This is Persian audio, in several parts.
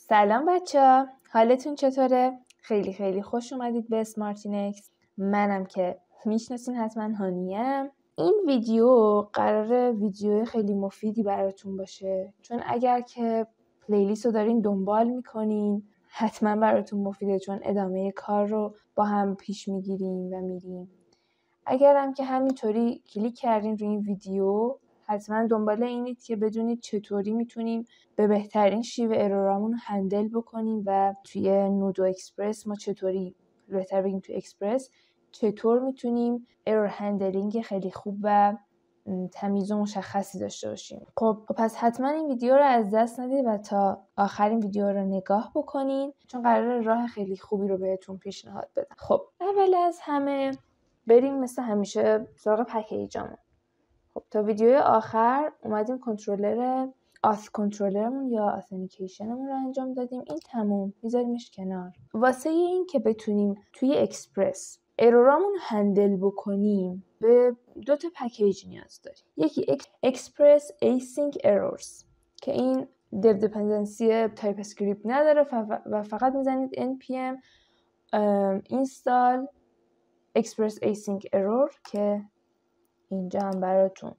سلام بچه‌ها، حالتون چطوره؟ خیلی خوش اومدید به اسمارتینکس. منم که میشناسین حتما هانیه‌ام. این ویدیو قراره ویدیو خیلی مفیدی براتون باشه، چون اگر که پلیلیست رو دارین دنبال میکنین حتما براتون مفیده، چون ادامه کار رو با هم پیش میگیریم و میریم. اگرم که همینطوری کلیک کردین روی این ویدیو، حتما دنبال اینید که بدونید چطوری میتونیم به بهترین شیوه ارورامون هندل بکنیم و توی نودو اکسپرس ما چطوری، بهتر بگیم توی اکسپرس چطور میتونیم ارور هندلینگ خیلی خوب و تمیز و مشخصی داشته باشیم. خب پس حتما این ویدیو رو از دست ندید و تا آخرین ویدیو رو نگاه بکنین، چون قراره راه خیلی خوبی رو بهتون پیشنهاد بدم. خب اول از همه بریم مثل همیشه سراغ پکیجامون. خب تا ویدیوی آخر اومدیم کنترلرمون یا اتنتیکیشنمون رو انجام دادیم. این تموم، میذاریمش کنار. واسه این که بتونیم توی اکسپرس ارورامون هندل بکنیم به 2 تا پکیج نیاز داریم. یکی اکسپرس async errors که این dev dependency تایپ اسکریپت نداره و فقط میزنید npm install express async error که اینجا هم براتون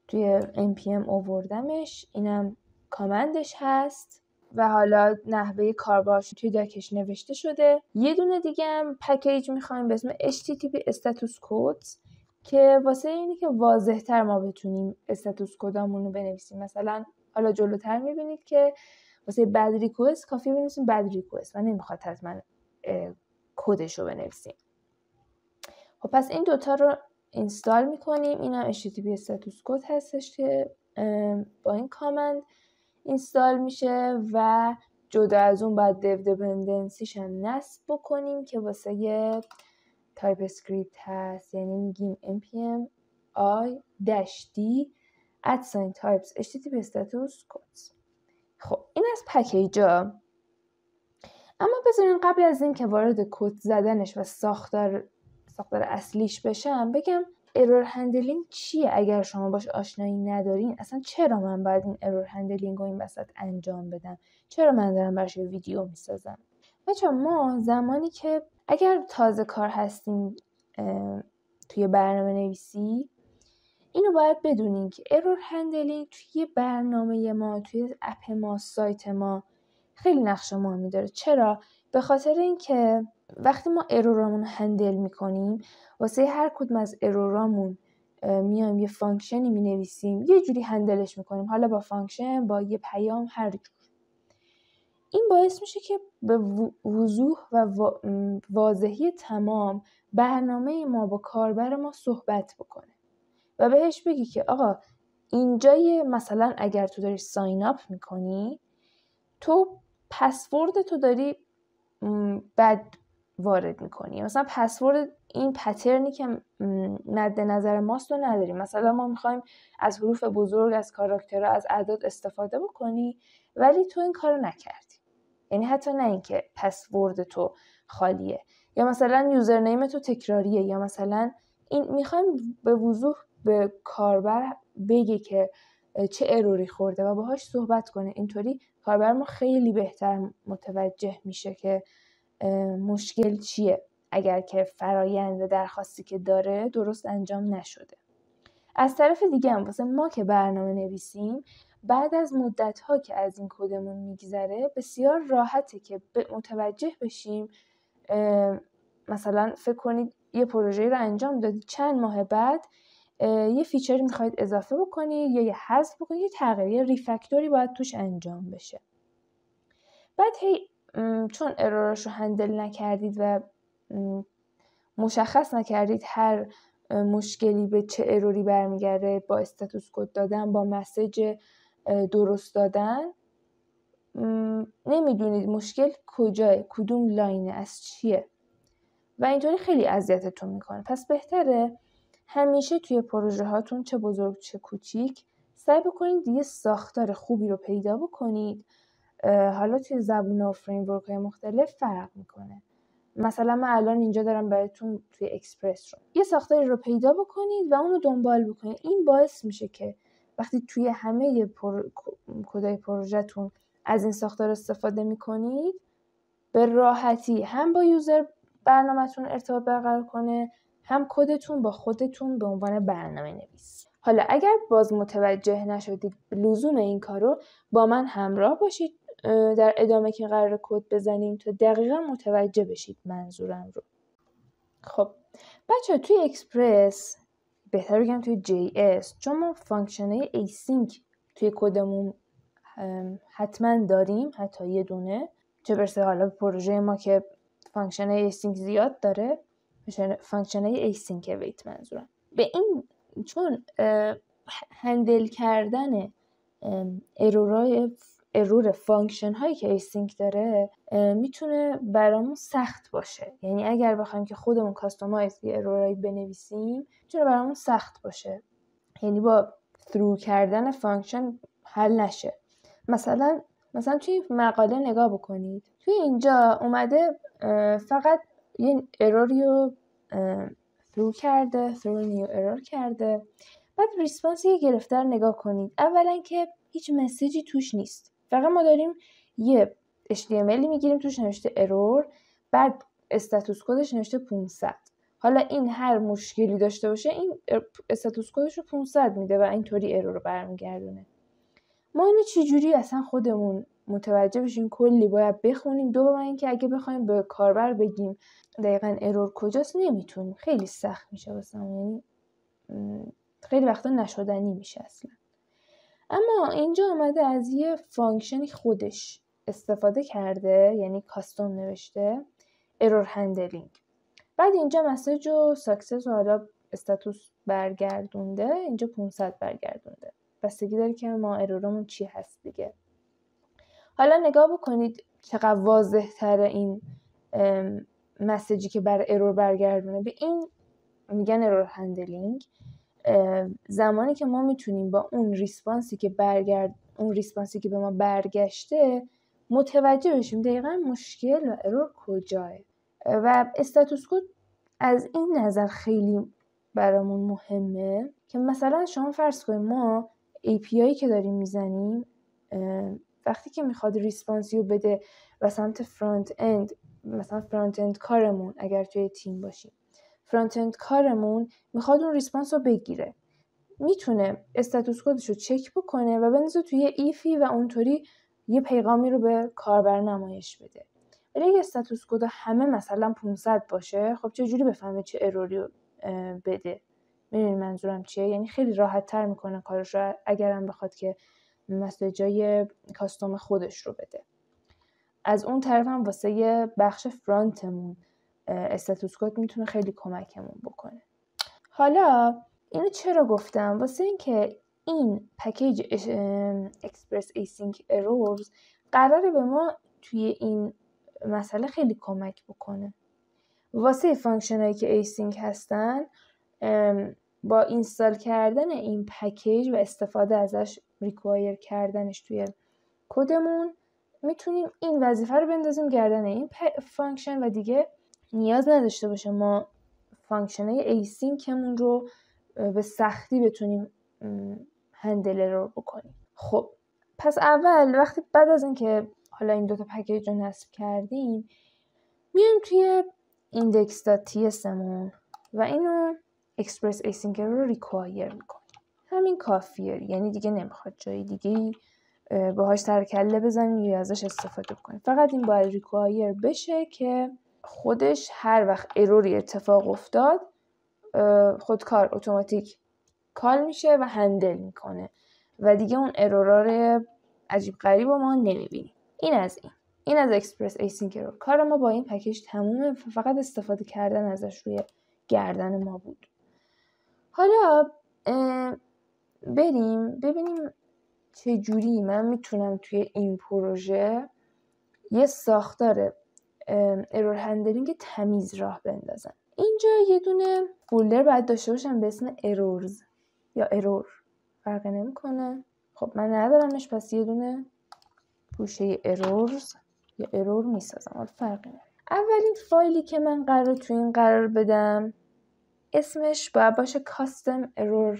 توی npm آوردمش، اینم کامندش هست و حالا نحوه کاربرش توی داکش نوشته شده. یه دونه دیگه هم پکیج میخوایم به اسم http status codes که واسه اینه که واضح تر ما بتونیم استاتوس کدامون رو بنویسیم. مثلا حالا جلوتر میبینید که واسه بد ریکوست کافی بنویسیم بد ریکوست و نمیخواد حتما کدش رو بنویسیم. خب پس این دوتا رو اینستال میکنیم. این هم http status code هستش که با این کامند اینستال میشه و جدا از اون باید dev dependencyش هم نصب بکنیم که واسه یه تایپ اسکریپت هست، یعنی میگیم npm i-d @types http status codes. خب این از پکیجا. اما بذارین قبل از این که وارد کد زدنش و ساختار اصلیش بشم بگم ارور هندلینگ چیه. اگر شما باش آشنایی ندارین، اصلا چرا من باید این ارور هندلینگ رو این وسط انجام بدم؟ چرا من دارم براش ویدیو میسازم؟ بچه‌ها ما زمانی که اگر تازه کار هستیم توی برنامه نویسی، اینو باید بدونین که ارور هندلینگ توی برنامه ما، توی اپ ما، سایت ما خیلی نقش مهمی داره. چرا؟ به خاطر اینکه وقتی ما ارورامون هندل میکنیم، واسه هر کدوم از ارورامون میایم یه فانکشنی مینویسیم، یه جوری هندلش میکنیم، حالا با فانکشن، با یه پیام، هر جور. این باعث میشه که به وضوح و واضحی تمام برنامه ما با کاربر ما صحبت بکنه و بهش بگی که آقا اینجا مثلا اگر تو داری ساین اپ میکنی، تو پسورد تو داری بد وارد میکنی. مثلا پسورد این پترنی که مد نظر ماست رو نداری. مثلا ما میخوایم از حروف بزرگ، از کاراکترها، از اعداد استفاده بکنی، ولی تو این کارو نکردی. یعنی حتی نه اینکه پسورد تو خالیه، یا مثلا یوزرنیم تو تکراریه، یا مثلا این میخوایم به وضوح به کاربر بگه که چه اروری خورده و باهاش صحبت کنه. اینطوری کاربر ما خیلی بهتر متوجه میشه که مشکل چیه اگر که فرایند و درخواستی که داره درست انجام نشده. از طرف دیگه هم واسه ما که برنامه نویسیم، بعد از مدت‌ها که از این کدمون میگذره بسیار راحته که متوجه بشیم. مثلا فکر کنید یه پروژه رو انجام دادید، چند ماه بعد یه فیچری میخواید اضافه بکنید یا یه حذف بکنید، یه تغییر، یه ریفکتوری باید توش انجام بشه. بعد چون اروراشو هندل نکردید و مشخص نکردید هر مشکلی به چه اروری برمیگرده، با استاتوس کد دادن، با مسیج درست دادن، نمیدونید مشکل کجاه، کدوم لاینه، از چیه و اینطوری خیلی اذیتتون میکنه. پس بهتره همیشه توی پروژه هاتون، چه بزرگ چه کوچیک، سعی بکنید یه ساختار خوبی رو پیدا بکنید. حالا توی زبون‌ها و فریمورک‌های مختلف فرق میکنه. مثلا من الان اینجا دارم براتون توی اکسپرس رو یه ساختاری رو پیدا بکنید و اونو دنبال بکنید. این باعث میشه که وقتی توی همه کدای پروژه‌تون از این ساختار استفاده میکنید به راحتی هم با یوزر برنامه‌تون ارتباط برقرار کنه، هم کدتون با خودتون به عنوان برنامه نویس. حالا اگر باز متوجه نشدید لزوم این کارو، با من همراه باشید در ادامه که قرار کد بزنیم تا دقیقا متوجه بشید منظورم رو. خب بچه توی اکسپرس، بهتر بگم توی جی اس، چون ما فانکشن‌های ایسینک توی کدمون حتما داریم، حتی یه دونه، چه برسه حالا پروژه ما که فانکشن‌های ایسینک زیاد داره، فانکشن‌های ایسینک اویت منظورم. به این چون هندل کردن ارور فانکشن هایی که ایسینک داره میتونه برامون سخت باشه. یعنی اگر بخوایم که خودمون کاستومایز ارورایی بنویسیم میتونه برامون سخت باشه، یعنی با through کردن فانکشن حل نشه. مثلا توی مقاله نگاه بکنید، توی اینجا اومده فقط یه اروری رو through کرده، through new error کرده. بعد ریسپانس یه گرفتار نگاه کنید، اولا که هیچ مسیجی توش نیست، فقط ما داریم یه HTML میگیریم توش نوشته ارور، بعد استاتوس کدش نوشته 500. حالا این هر مشکلی داشته باشه این استاتوس کدش رو 500 میده و اینطوری ارور رو برمیگردونه. ما اینو چجوری اصلا خودمون متوجه بشیم؟ کلی باید بخونیم. دوم اینکه اگه بخوایم به کاربر بگیم دقیقاً ارور کجاست نمیتونیم، خیلی سخت میشه واسمون، یعنی خیلی وقتا نشدنی میشه اصلا. اما اینجا اومده از یه فانکشنی خودش استفاده کرده، یعنی کاستوم نوشته ارور هندلینگ. بعد اینجا مسیج و ساکسس و حالا استاتوس برگردونده، اینجا 500 برگردونده، بستگی داره که ما ارورمون چی هست دیگه. حالا نگاه بکنید چقدر واضح تره این مسیجی که برای ارور برگردونه. به این میگن ارور هندلینگ. زمانی که ما میتونیم با اون ریسپانسی که به ما برگشته متوجه بشیم دقیقاً مشکل و ارور کجاه. و استاتوس کد از این نظر خیلی برامون مهمه که مثلا شما فرض کنید ما API که داریم میزنیم، وقتی که میخواد ریسپانسی رو بده و سمت فرانت اند، مثلا فرانت اند کارمون اگر توی تیم باشیم، فرانت اند کارمون میخواد اون ریسپانس رو بگیره، میتونه استاتوس کدش رو چک بکنه و بنویسه توی ایفی و اونطوری یه پیغامی رو به کاربر نمایش بده. ولی اگه استاتوس کد همه مثلا 500 باشه، خب چجوری بفهمه چه اروری رو بده؟ میدونید منظورم چیه؟ یعنی خیلی راحت تر میکنه کارش رو اگرم بخواد که مسیجای کاستوم خودش رو بده. از اون طرف هم واسه یه بخش فرانتمون استاتوس کد میتونه خیلی کمکمون بکنه. حالا اینو چرا گفتم؟ واسه اینکه این پکیج اکسپرس ایسینک ارورز قراره به ما توی این مسئله خیلی کمک بکنه. واسه فانکشن هایی که ایسینک هستن، با اینستال کردن این پکیج و استفاده ازش، ریکوایر کردنش توی کدمون، میتونیم این وظیفه رو بندازیم گردن این فانکشن و دیگه نیاز نداشته باشه ما فانکشن های ایسینکمون رو به سختی بتونیم هندل رو بکنیم. خب پس اول وقتی بعد از اینکه حالا این دوتا پکیج رو نصب کردیم، میایم توی index.ts مون و اینو express async رو ریکوایر میکنیم. همین کافیه، یعنی دیگه نمیخواد جای دیگه باهاش سر کله بزنیم یا ازش استفاده بکنیم. فقط این باید ریکوایر بشه که خودش هر وقت اروری اتفاق افتاد خودکار اتوماتیک کال میشه و هندل میکنه و دیگه اون ارورا رو عجیب غریب ما نمیبینیم. این از اکسپرس ایسینک ارور. کار ما با این پکیج تمومه، فقط استفاده کردن ازش روی گردن ما بود. حالا بریم ببینیم چه جوری من میتونم توی این پروژه یه ساختار ارور هندلینگ تمیز راه بندازم. اینجا یه دونه فولدر باید داشته باشم به اسم errors یا ارور، فرقی نمیکنه. خب من ندارمش، پس یه دونه پوشه errors یا ارور میسازم، حالا فرقی نمیکنه. اولین فایلی که من تو این قرار بدم اسمش باید باشه custom error.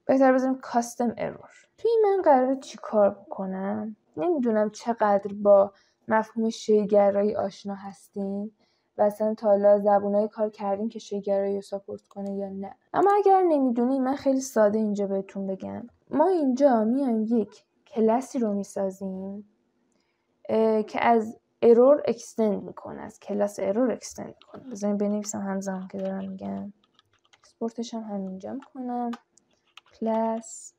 بهتر بذاریم custom error. توی من قراره چی کار بکنم؟ نمیدونم چقدر با مفهوم شیگرایی آشنا هستین و اصلا تا حالا زبونای کار کردین که شیگرایی رو ساپورت کنه یا نه. اما اگر نمیدونین من خیلی ساده اینجا بهتون بگم. ما اینجا میایم یک کلاسی رو میسازیم که از ارور اکستند میکنه، از کلاس ارور اکستند میکنه. بذارین بنویسم همزمان که دارم میگم. اکسپورتش هم همینجا میکنم. کلاس،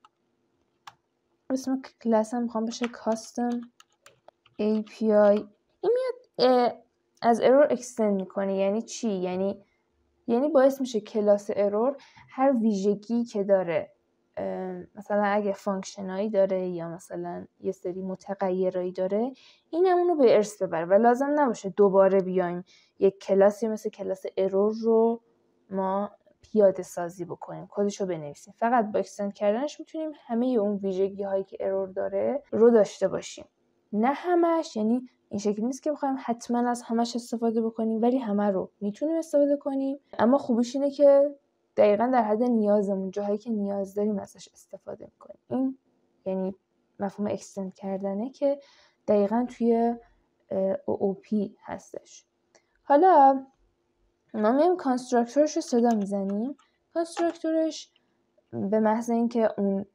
اسم کلاس هم میخوام بشه custom API. این میاد از ارور اکستند میکنه. یعنی چی؟ یعنی باعث میشه کلاس ارور هر ویژگی که داره، مثلا اگه فانکشنایی داره یا مثلا یه سری متغیرایی داره، این همونو به ارث ببره و لازم نباشه دوباره بیایم یک کلاسی مثل کلاس ارور رو ما پیاده سازی بکنیم، کدش رو بنویسیم. فقط با اکستند کردنش میتونیم همه اون ویژگی هایی که ارور داره رو داشته باشیم. نه همش، یعنی این شکلی نیست که بخوایم حتما از همش استفاده بکنیم، ولی همه رو میتونیم استفاده کنیم. اما خوبیش اینه که دقیقاً در حد نیازمون، جاهایی که نیاز داریم ازش استفاده میکنیم. این یعنی مفهوم اکستند کردنه که دقیقاً توی OOP هستش. حالا ما میایم کانستراکتورش رو صدا میزنیم. کانستراکتورش به محض اینکه اون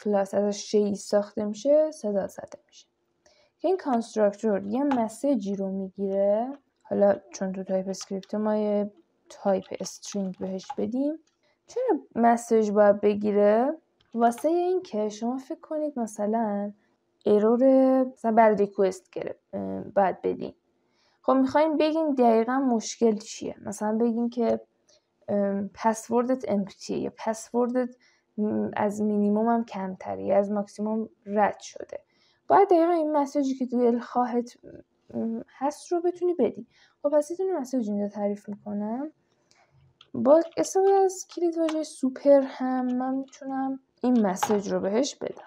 کلاس ازش شیء ساخته میشه صدا زده میشه که این کانستراکتور یه مسیجی رو میگیره. حالا چون تو تایپ اسکریپت ما یه تایپ استرینگ بهش بدیم. چرا مسیج باید بگیره؟ واسه این که شما فکر کنید مثلا ارور مثلا بعد ریکوست گرفت باید بدین. خب میخوایم بگین دقیقا مشکل چیه. مثلا بگین که پسوردت امپتیه یا پسوردت از مینیموم هم کمتره یا از ماکسیموم رد شده. باید دقیقا این مسیجی که دلخواهت هست رو بتونی بدی. خب پس یه دونه مسیج اینجا تعریف میکنم. با استفاده از کلید واژه سوپر هم من میتونم این مسیج رو بهش بدم.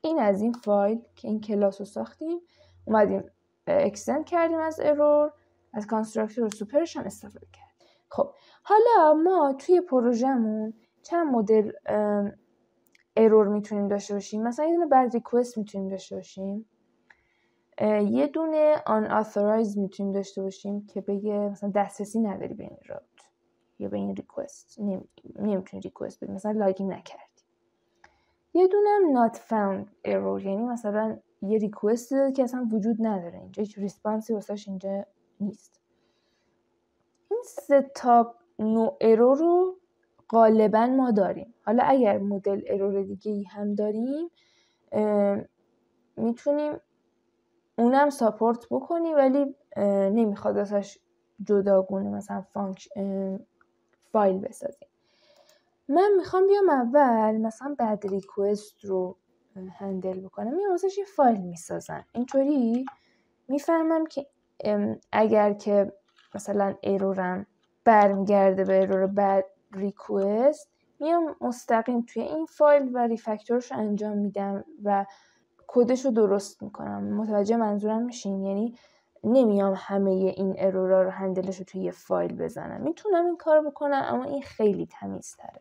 این از این فایل که این کلاس رو ساختیم، اومدیم اکستند کردیم از ارور، از کانستراکتور سوپرش هم استفاده کردیم. خب حالا ما توی پروژهمون چند مدل ارور میتونیم داشته باشیم. مثلا یه دونه بعد ریکوست میتونیم داشته باشیم، یه دونه unauthorized میتونیم داشته باشیم که بگه مثلا دسترسی نداری به این روت یا به این ریکوست، نمیتونی ریکوست بدی، مثلا لاگین نکردی. یه دونه هم not found error، یعنی مثلا یه ریکوست داده که اصلا وجود نداره اینجا، هیچ ریسپانسی واسش اینجا نیست. این سه تا نوع ارور رو غالبا ما داریم. حالا اگر مدل ارور دیگه ای هم داریم میتونیم اونم ساپورت بکنی، ولی نمیخواد ازش جداگونه مثلا فایل بسازیم. من میخوام بیام اول مثلا بعد ریکوست رو هندل بکنم، میام واسش یه فایل میسازم. اینطوری میفهمم که اگر که مثلا ارورم برمیگرده به ارور بعد ریکوست، میام مستقیم توی این فایل و ریفکتورش رو انجام میدم و کدش رو درست میکنم. متوجه منظورم میشین؟ یعنی نمیام همه این ارورا رو هندلش رو توی یه فایل بزنم. میتونم این کار بکنم اما این خیلی تمیزتره.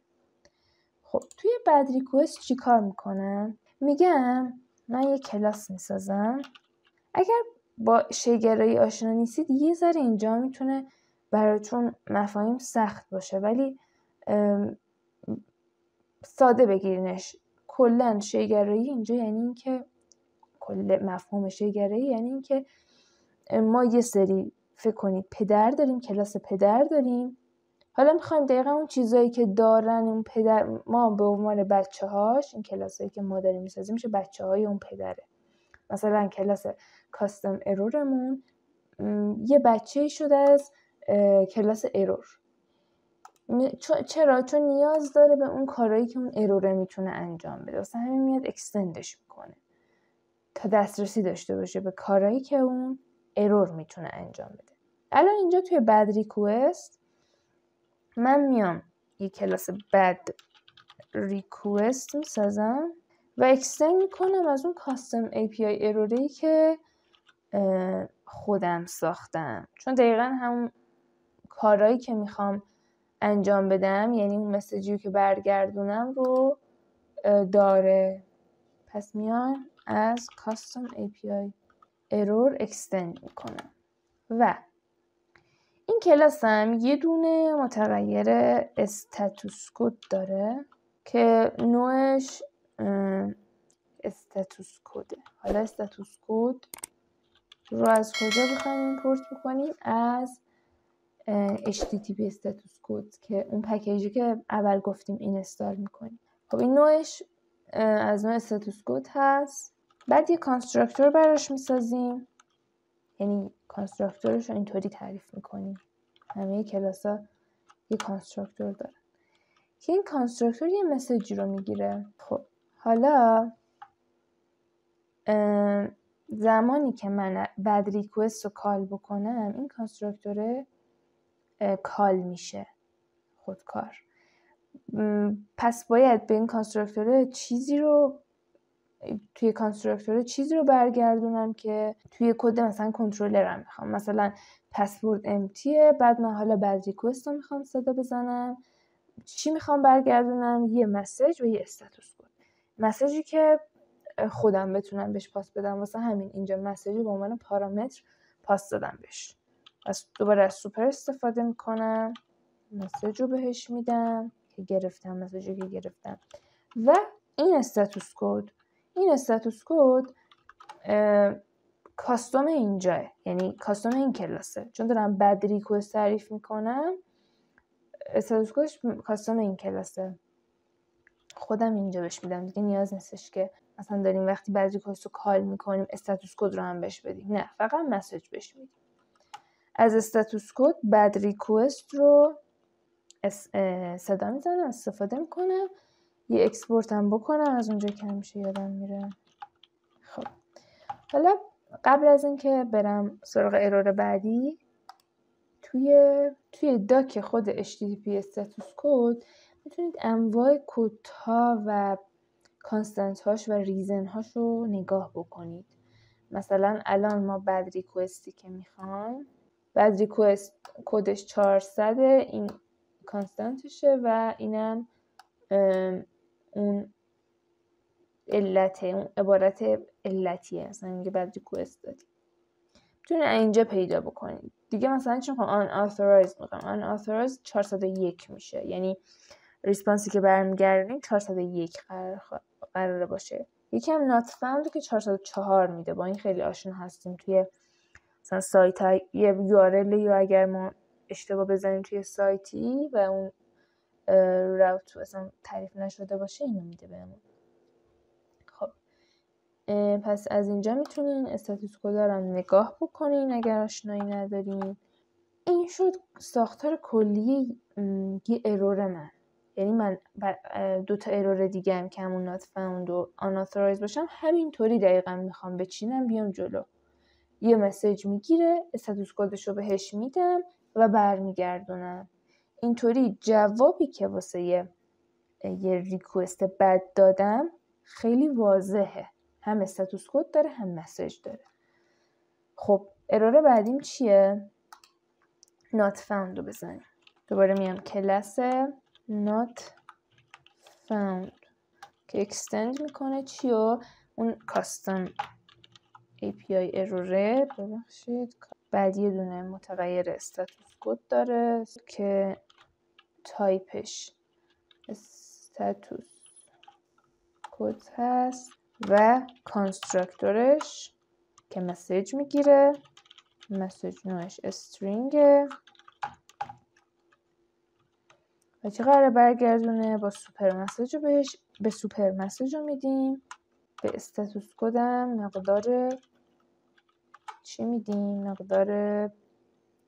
خب توی بعد ریکوست چی کار میکنم؟ میگم من یه کلاس میسازم. اگر با شیگرایی آشنا نیستید یه ذره اینجا میتونه براتون مفاهیم سخت باشه، ولی ساده بگیرینش. کلا شیگرایی اینجا یعنی این که کل مفهوم شیگرایی یعنی این که ما یه سری فکر کنید پدر داریم، کلاس پدر داریم. حالا میخوایم دقیقا اون چیزایی که دارن اون پدر، ما به عنوان بچه هاش، این کلاسایی که ما داریم میسازیم میشه بچه های اون پدره. مثلا کلاس کاستم ارورمون یه بچه شده از کلاس ارور. چرا؟ چون نیاز داره به اون کارهایی که اون اروره میتونه انجام بده. مثلا همین میاد اکستندش میکنه تا دسترسی داشته باشه به کارهایی که اون ارور میتونه انجام بده. الان اینجا توی بد ریکوست من میام یه کلاس بد ریکوست میسازم و اکستند میکنم از اون کاستم API اروری که خودم ساختم، چون دقیقا همون کارهایی که میخوام انجام بدم، یعنی اون مسیجی که برگردونم رو داره. پس میام از custom API error extend میکنم و این کلاس هم یه دونه متغیر استاتوس کد داره که نوعش استاتوس کده. حالا استاتوس کد رو از کجا بخوایم ایمپورت بکنیم؟ از HTTP استاتوس کد که اون پکیجی که اول گفتیم اینستال میکنیم. خب این نوعش از نوع استاتوس کد هست. بعد یه کانستراکتور براش میسازیم، یعنی کانستراکتورش رو اینطوری تعریف میکنیم. همه کلاس ها یه کانستراکتور داره که این کانستراکتور یه مسیجی رو میگیره. خب حالا زمانی که من بعد ریکوست رو کال بکنم این کانستراکتور کال میشه خودکار. پس باید به این کانستراکتور توی کانستراکتور چیزی رو برگردونم که توی کد مثلا کنترلرم میخوام. مثلا پسورد امتیه، بعد من حالا بعد ریکوست رو میخوام صدا بزنم. چی میخوام برگردونم؟ یه مسیج و یه استاتوس کد. مسیجی که خودم بتونم بهش پاس بدم، واسه همین اینجا مسیج به عنوان پارامتر پاس دادم بهش. پس دوباره از سوپر استفاده میکنم، مسیج رو بهش میدم که گرفتم، مسیجی که گرفتم. و این استاتوس کد کاستوم اینجاه، یعنی کاستوم این کلاسه. چون دارم بعد ریکوست تعریف میکنم، استاتوس کدش کاستوم این کلاسه. خودم اینجا بهش میدم دیگه، نیاز نیستش که مثلا داریم وقتی بعد ریکوست رو کال میکنیم استاتوس کد رو هم بهش بدیم. نه، فقط مسیج بهش میدیم. از استاتوس کد بعد ریکوست رو صدا میزنم، استفاده میکنم، یه اکسپورت هم بکنم از اونجا که همیشه یادم میره. خب حالا قبل از اینکه برم سراغ ارور بعدی، توی داک خود HTTP استاتوس کد میتونید انواع کدها و کانستنت هاش و ریزن هاش رو نگاه بکنید. مثلا الان ما بعد ریکوستی که میخوایم، بعد ریکوست کدش 400 این کانستنتشه و اینم اون علته، اون عبارت علتیه. مثلا میگه بعد ریکوست دادیم، میتونید اینجا پیدا بکنید دیگه. مثلا چون unauthorized میخوام، unauthorized 401 میشه، یعنی ریسپانسی که برمیگردیم 401 قراره باشه. یکی هم not found که 404 میده. با این خیلی آشنا هستیم توی مثلا سایت های یه URL یا اگر ما اشتباه بزنیم توی سایتی و اون راوت اصلا تعریف نشده باشه اینو میده بهمون. خب پس از اینجا میتونین استاتوس کد رو نگاه بکنین اگر آشنایی ندارین. این شد ساختار کلی یه ارور من. یعنی من 2 تا ارور دیگه هم که همون not found و unauthorized باشم همینطوری دقیقا میخوام بچینم بیام جلو. یه مسیج میگیره، استاتوس کدش رو بهش میدم و برمیگردونم. اینطوری جوابی که واسه یه ریکوست بد دادم خیلی واضحه، هم استاتوس کد داره هم مسیج داره. خب ارور بعدیم چیه؟ not found رو بزنیم. دوباره میام کلاس not found که extend میکنه چیو؟ اون custom API اروره. ببخشید بعد یه دونه متغیر استاتوس کد داره که تایپش استاتوس کد هست و کانستراکتورش که مسیج میگیره، مسیج نوعش استرینگه و چه قراره برگردونه؟ با سوپر مسیج رو به سوپر مسیج رو میدیم. به استاتوس کدم مقدار چی میدیم؟ مقدار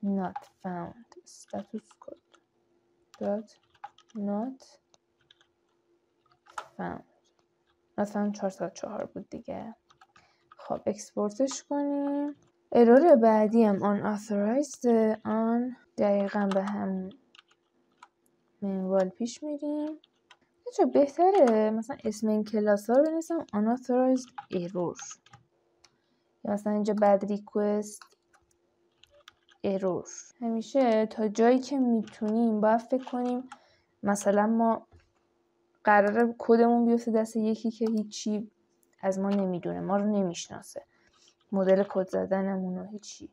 not found استاتوس کد dot not found 404 بود دیگه. خب اکسپورتش کنیم. ارور بعدی هم unauthorized دقیقا به هم منوال پیش میریم. چه بهتره مثلا اسم این کلاس ها رو بنویسم unauthorized error، یا مثلا اینجا bad request error. همیشه تا جایی که میتونیم باید فکر کنیم مثلا ما قراره کدمون بیفته دست یکی که هیچی از ما نمیدونه، ما رو نمیشناسه، مدل کد زدنمون و هیچی.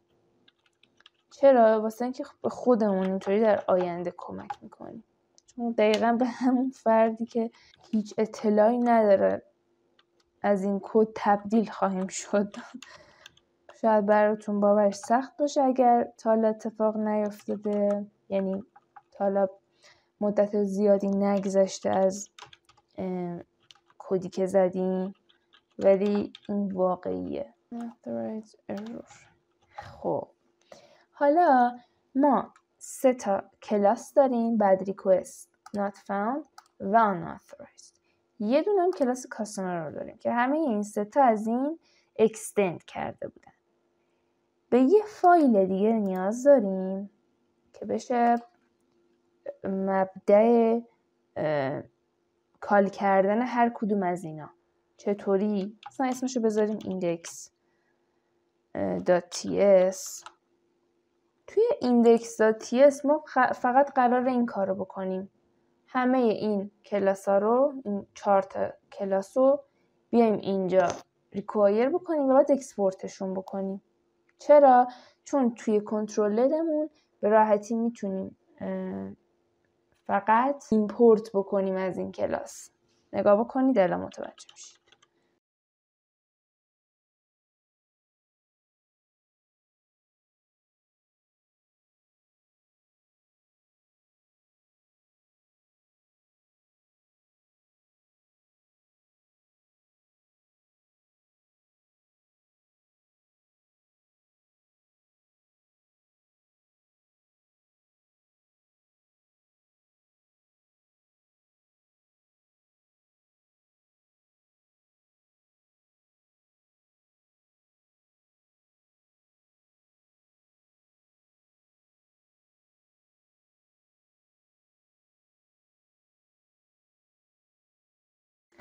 چرا؟ واسه اینکه به خودمون اینطوری در آینده کمک میکنیم، چون دقیقا به همون فردی که هیچ اطلاعی نداره از این کد تبدیل خواهیم شد. شاید براتون باورش سخت باشه اگر تا حالا اتفاق نیفتاده، یعنی تا حالا مدت زیادی نگذشته از کدی که زدیم، ولی این واقعیه. خب حالا ما 3 تا کلاس داریم: bad request, not found و unauthorized. یه دونه هم کلاس کاستمر رو داریم که همه این 3 تا از این اکستند کرده بودن. به یه فایل دیگه نیاز داریم که بشه مبدأ کال کردن هر کدوم از اینا. چطوری؟ مثلا اسمشو بذاریم index.ts. توی index.ts ما فقط قرار این کار رو بکنیم: همه این کلاس ها رو، این 4 تا کلاس رو بیایم اینجا ریکوایر بکنیم و بعد اکسپورتشون بکنیم. چرا؟ چون توی کنترلرمون به راحتی میتونیم فقط ایمپورت بکنیم از این کلاس. نگاه بکنید الان متوجه میشید.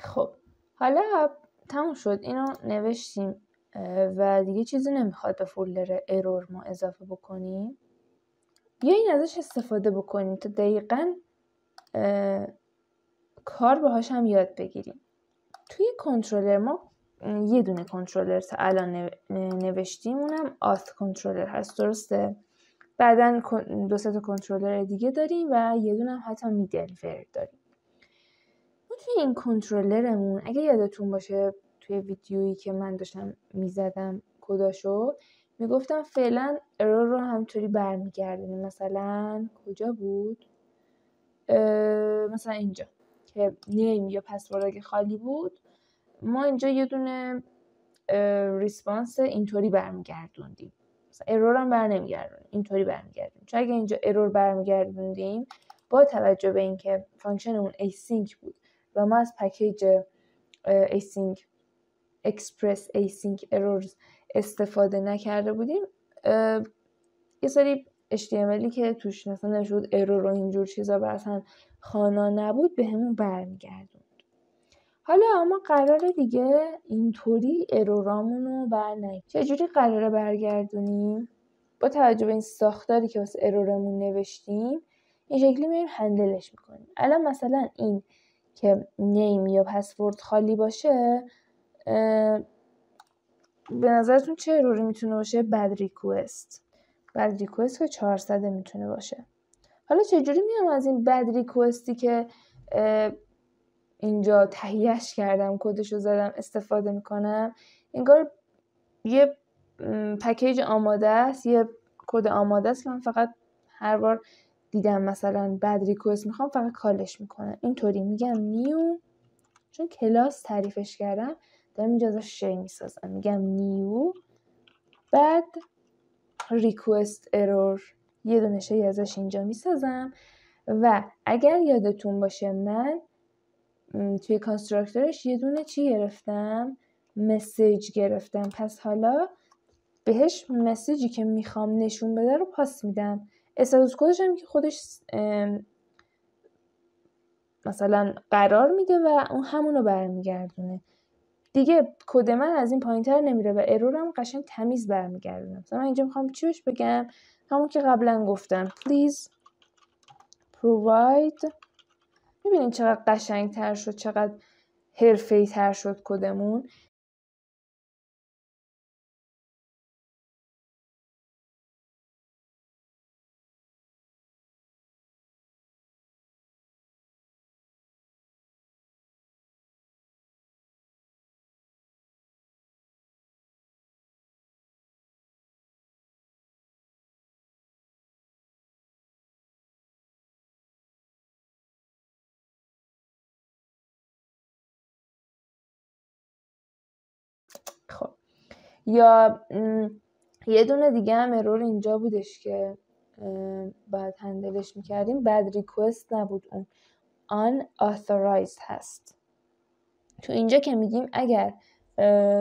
خب حالا تموم شد، اینو نوشتیم و دیگه چیزی نمیخواد به فولدر ارور ما اضافه بکنیم. بیاین ازش استفاده بکنیم تا دقیقاً کار باهاش هم یاد بگیریم. توی کنترلر ما یه دونه کنترلر تا الان نوشتیم، اونم آث کنترلر هست، درسته؟ بعدن 2 تا کنترلر دیگه داریم و یه دونه هم حتی میدلور داریم. ما توی این کنترلرمون اگه یادتون باشه توی ویدیویی که من داشتم میزدم کداشو میگفتم فعلا ارور رو همطوری برمیگردونیم. مثلا کجا بود؟ مثلا اینجا که نیم یا پسورد اگه خالی بود، ما اینجا یه دونه ریسپانس اینطوری برمیگردوندیم. مثلا ارور هم برنمیگردونیم، اینطوری برمیگردونیم. چون اگه اینجا ارور برمیگردوندیم با توجه به اینکه فانکشنمون async بود و ما از پکیج async express async errors استفاده نکرده بودیم، یه سری HTMLی که توش مثلا نشود ارور و اینجور چیزا اصلا خوانا نبود به همون برمیگردوند. حالا اما قراره دیگه اینطوری ارورامون رو برنگردونیم. چجوری قراره برگردونیم؟ با توجه به این ساختاری که واسه ارورمون نوشتیم این شکلی میریم هندلش میکنیم. الان مثلا این که نیم یا پسورد خالی باشه، به نظرتون چه اروری میتونه باشه؟ بد ریکوست که 400 میتونه باشه. حالا چجوری میام از این بد ریکوستی که اینجا تهیهش کردم، کدشو زدم، استفاده میکنم؟ انگار یه پکیج آماده است، یه کد آماده است که من فقط هر بار دیدم مثلا بد ریکوست میخوام فقط کالش میکنم. اینطوری میگم نیو، چون کلاس تعریفش کردم دارم اینجا ازش شی میسازم، میگم نیو بد ریکوست ارور، یه دونه شی ازش اینجا میسازم. و اگر یادتون باشه من توی کانستراکتورش یه دونه چی گرفتم؟ مسیج گرفتم. پس حالا بهش مسیجی که میخوام نشون بده رو پاس میدم. استاتوس کدش هم که خودش مثلا قرار میده و اون همونو برمیگردونه. دیگه کد من از این پایینتر نمیره و ارورم قشنگ تمیز برمیگردونه. مثلا من اینجا میخوام چی بهش بگم؟ همون که قبلا گفتم please provide. میبینین چقدر قشنگ تر شد، چقدر حرفه‌ای تر شد کدمون. یا یه دونه دیگه هم ارور اینجا بودش که باید هندلش میکردیم، بد ریکوست نبود، اون unauthorized هست. تو اینجا که میگیم اگر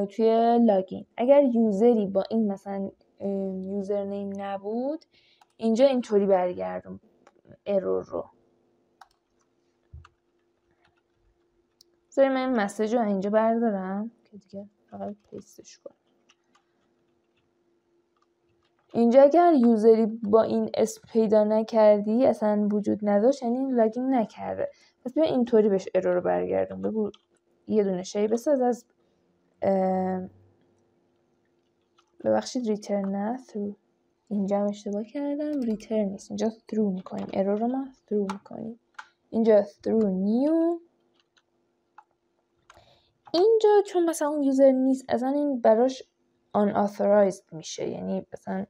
توی لاگین اگر یوزری با این مثلا یوزر نیم نبود، اینجا اینطوری برگردون ارور رو. من این مسیج رو اینجا بردارم که دیگه فقط پیستش کنم. اینجا اگر یوزری با این اسم پیدا نکردی، اصلا وجود نداشت، یعنی لاگین نکرده. پس بیا اینطوری بهش ارور رو برگردون. بگو یه دونه شی بساز از ببخشید ریترن نه through. اینجا هم اشتباه کردم، ریترن نیست، اینجا through میکنیم، ارور رو ما through میکنیم. اینجا through new. اینجا چون مثلا اون یوزر نیست، اصلا این براش unauthorized میشه، یعنی مثلا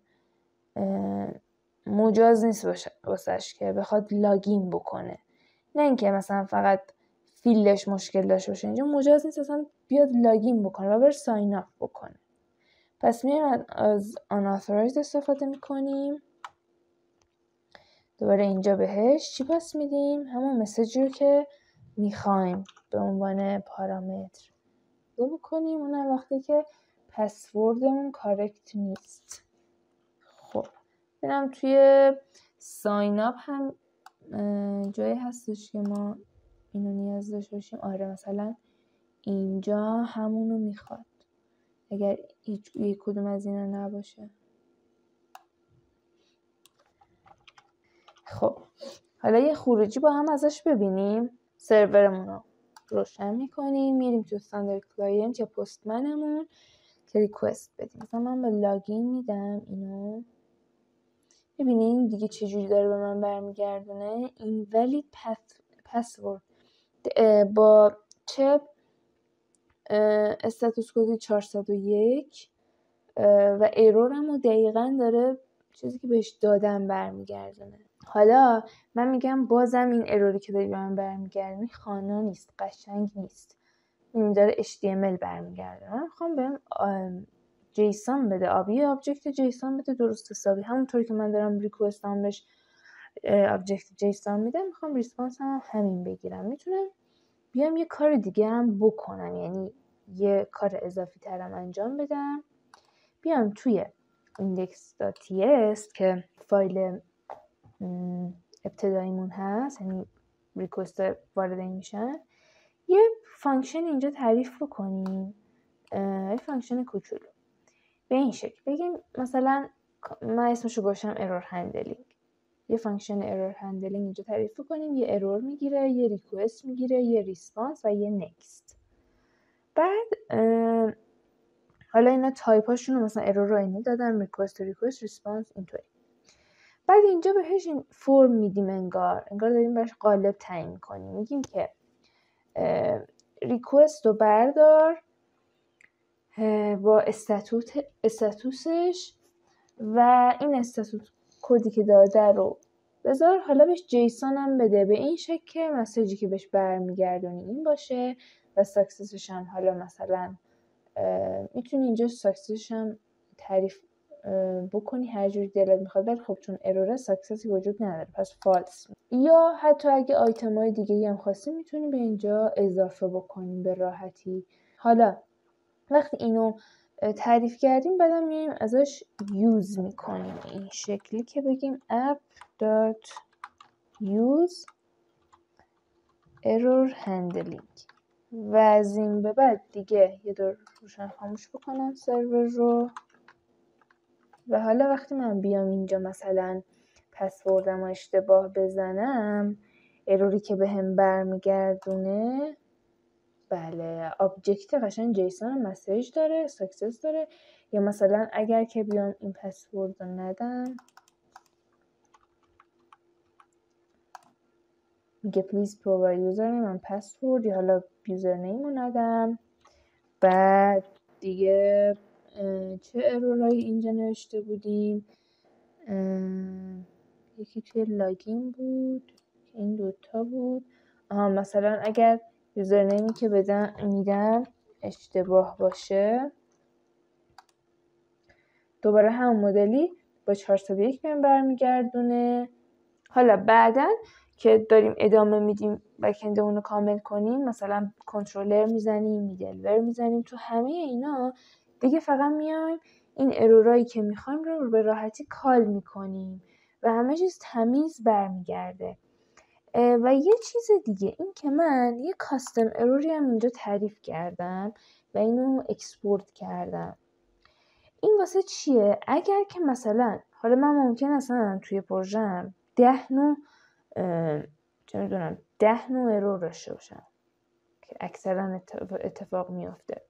مجاز نیست واسش که بخواد لاگین بکنه. نه اینکه مثلا فقط فیلدش مشکل داشته باشه، اینجا مجاز نیست اصلا بیاد لاگین بکنه و بر ساین اپ بکنه. پس میایم از unauthorized استفاده میکنیم. دوباره اینجا بهش چی پاس میدیم؟ همون مسیجی رو که میخوایم به عنوان پارامتر بکنیم، اونم وقتی که پسوردمون کارکت نیست. خب ببینم توی ساین اپ هم جایی هستش که ما اینو نیاز داشته باشیم. آره مثلا اینجا همونو میخواد اگر یک کدوم از اینا نباشه. خب حالا یه خروجی با هم ازش ببینیم. سرورمون رو روشن میکنیم، میریم تو استاندارد کلاینت یا پستمنمون که ریکوست بدیم. مثلا من به لاگین میدم اینو، ببینین دیگه چجوری داره به من برمیگردونه. invalid password با چه استاتوس کد 401 و ایرورمو دقیقاً داره چیزی که بهش دادم برمیگردونه. حالا من میگم بازم این اروری که داری به من برمیگردونه خوانا نیست، قشنگ نیست، این داره HTML برمیگردونه. من میخوام بهم جیسون بده، آبی آبجکت جیسون بده درست حسابی، همونطوری که من دارم ریکوستم بهش آبجکت جیسون میدم، میخوام ریسپانس هم همین بگیرم. میتونم بیام یه کار دیگه هم بکنم، یعنی یه کار اضافی ترم انجام بدم. بیام توی index.ts که فایل ابتداییمون هست، یعنی ریکوست وارد این میشن، یه فانکشن اینجا تعریف بکنیم، یه فانکشن کوچولو به این شکل بگیم مثلا من اسمشو باشم ارور هندلینگ. یه فانکشن ارور هندلینگ اینجا تعریف کنیم، یه ارور میگیره، یه ریکوست میگیره، یه ریسپانس و یه نکست. بعد حالا اینا تایپاشون رو مثلا ارور رو اینی دادم، ریکوست ریسپانس اینطوری. بعد اینجا بهش این فرم میدیم، انگار داریم بهش قالب تعیین کنیم. میگیم که ریکوست رو بردار با استاتوسش و این استاتوس کدی که داده رو بذار، حالا بهش جیسون هم بده به این شکل که مسیجی که بهش برمیگردونی این باشه و ساکسسش هم حالا مثلا میتونی اینجا ساکسسش هم تعریف بکنی هر جوری دلت میخواد، ولی خب چون اروره ساکسسی وجود نداره پس فالس. یا حتی اگه آیتمای دیگه هم خواستی میتونی به اینجا اضافه بکنیم به راحتی. حالا وقتی اینو تعریف کردیم بعدم میایم ازش یوز میکنیم این شکلی که بگیم app.use error handling و از این به بعد دیگه یه دور روشن خاموش بکنم سرور رو. و حالا وقتی من بیام اینجا مثلا پسوردم و اشتباه بزنم، اروری که بهم برمیگردونه بله آبجکت قشنگ جیسون مسیج داره، ساکسس داره. یا مثلا اگر که بیام این پسورد رو ندم، میگه please provide username and password، یا حالا username رو ندم. بعد دیگه چه ارورایی اینجا نوشته بودیم؟ یکی توی لاگین بود، این دوتا بود. مثلا اگر یوزرنیمی که میدم اشتباه باشه، دوباره همون مدلی با 401 بهم برمیگردونه. حالا بعداً که داریم ادامه میدیم بک‌اندمون رو کامل کنیم، مثلا کنترلر میزنیم، میدلور میزنیم، تو همه اینا دیگه فقط میایم این ارورایی که میخوایم رو به راحتی کال میکنیم و همه چیز تمیز برمیگرده. و یه چیز دیگه این که من یه کاستم اروری هم اینجا تعریف کردم و اینو اکسپورت کردم. این واسه چیه؟ اگر که مثلا حالا من ممکن اصلا توی پروژم 10 نوع چه میدونم 10 نوع ارور داشته باشم که اکثرا اتفاق میفته.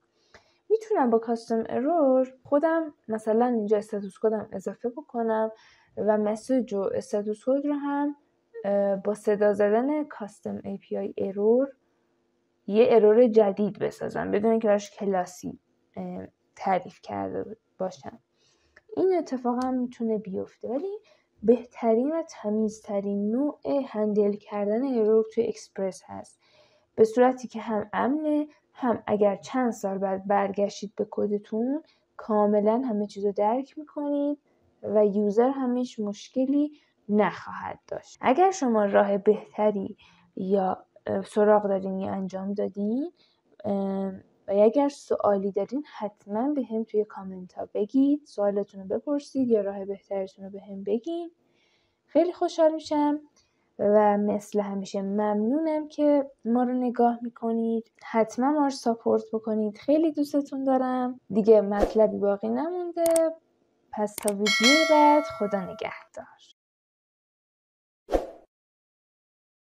میتونم با کاستم ارور خودم مثلا اینجا استاتوس کدم اضافه بکنم و مسیج و استاتوس کد رو هم با صدا زدن کاستم API ارور یه ارور جدید بسازم بدون اینکه براش کلاسی تعریف کرده باشم. این اتفاق هم میتونه بیفته، ولی بهترین و تمیزترین نوع هندل کردن ارور توی اکسپرس هست، به صورتی که هم امنه، هم اگر چند سال بعد برگشتید به کدتون کاملا همه چیزو درک میکنید و یوزر هم هیچ مشکلی نخواهد داشت. اگر شما راه بهتری یا سراغ دارین یا انجام دادین و اگر سوالی دارین حتما به هم توی کامنت ها بگید، سوالتون رو بپرسید یا راه بهترتون رو به هم بگین. خیلی خوشحال میشم و مثل همیشه ممنونم که ما رو نگاه میکنید. حتما ما رو ساپورت بکنید. خیلی دوستتون دارم. دیگه مطلبی باقی نمونده. پس تا ویدیو بعد، خدا نگهدار.